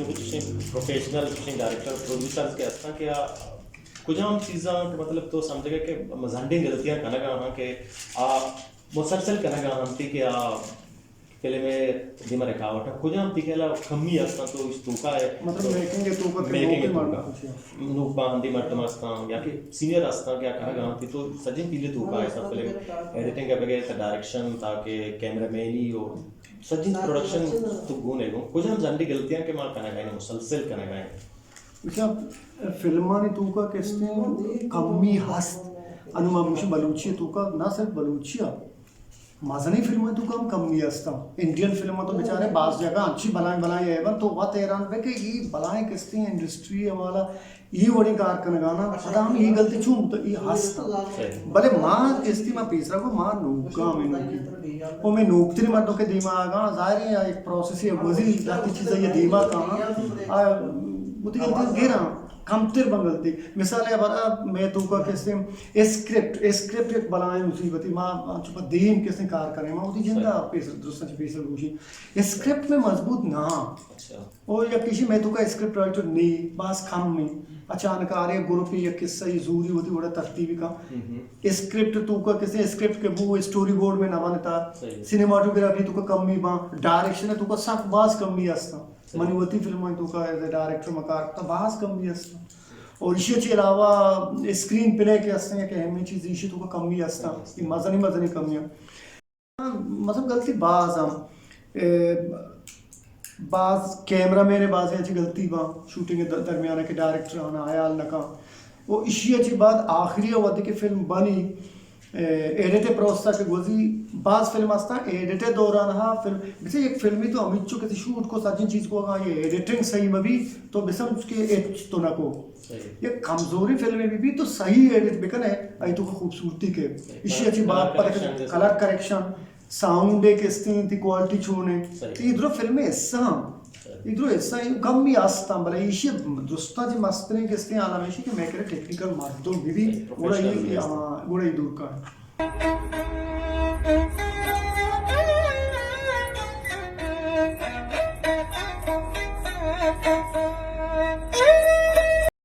professional director producers के असता कि कुछ हम चीज़ा के मतलब तो समझेगा कि मजहंडी गलतियाँ कना गा कि मुसलसल कना गा हम थी कि फिल्में दिमा रखावट कुछ हम थी कि कमी असता तो इस तूका है मतलब मेकिंग तूका नूक बांधी मर्तम असता या कि सीनियर असता क्या कना गा थी तो सजिन पीले तूका है सब फिल्म एडिटिंग के बगैर डायरेक्शन ताकि कैमरामैनी हो सजिन प्रोडक्शन तो गुण है कुछ हम जंडी गलतियां के माल कना गए मुसलसल कना गए अच्छा फिल्मानी तूका किसने कमी हस्त अनुमा मुशी बलूची तूका ना सिर्फ बलूचिया मजनी फिल्म तो कम कमी असता इंडियन फिल्म तो बेचारे बास जगह अच्छी बनाए बनाए है तो वह तेरान पे कि ये बनाए किसती इंडस्ट्री हमारा ये बड़ी कार कन गाना पता हम ये गलती चूम तो ये हंसता भले माँ किसती मैं पीसरा को माँ नूका मैं नूकी वो मैं नूकती मर्दों के दिमाग जाहिर है एक प्रोसेस है वजी जाती चीज़ ये दिमाग का वो तो गलती गिरा कमतर बंगलती मिसाल है बरा मैं तो का कैसे स्क्रिप्ट एक बनाए मुसीबती माँ चुप दीन कैसे कार करें माँ उसी जिंदा पेश दूसरा पेश रूशी स्क्रिप्ट में मजबूत ना और या किसी मैं तो का स्क्रिप्ट राइटर नहीं बस कम में अचानक आ रहे ग्रुप या किस्सा ये जरूरी होती बड़ा तरतीबी का स्क्रिप्ट तो का कैसे स्क्रिप्ट के वो स्टोरी बोर्ड में ना बनता सिनेमाटोग्राफी तो का कम ही बा डायरेक्शन है तो का सब बास कम भी असता मनुवती फिल्म तो का एज ए डायरेक्टर मकार तो बास कम भी असता और इसी के अलावा स्क्रीन प्ले के असते हैं कि अहमी चीज़ इसी तो का कम भी असता ये मजनी कमियाँ मतलब गलती बाज हम बाज कैमरा मैंने बाज अच्छी गलती बा शूटिंग के दरमियान के डायरेक्टर आना आयाल नका वो इसी अच्छी बात आखिरी अवधि की फिल्म बनी एडिटे प्रोसेस के गोजी बाज फिल्म आस्ता एडिटे दौरान हाँ फिल्म वैसे एक फिल्मी तो अमित चो किसी शूट को साजिन चीज़ को ये एडिटिंग सही में भी तो बिसम उसके एच तो ना को ये कमजोरी फिल्म में भी तो सही एडिट बिकन है आई तो खूबसूरती के इसी अच्छी बात पर कलर करेक्शन साउंड एक इस्ती क्वालिटी छोड़ने तो इधर फिल्म ऐसा इधर ऐसा कम भी आस्ता भले इसी दोस्ता जी मस्तने किसने आना में कि मैं कह टेक्निकल माध्यम भी बड़ा ही दूर का है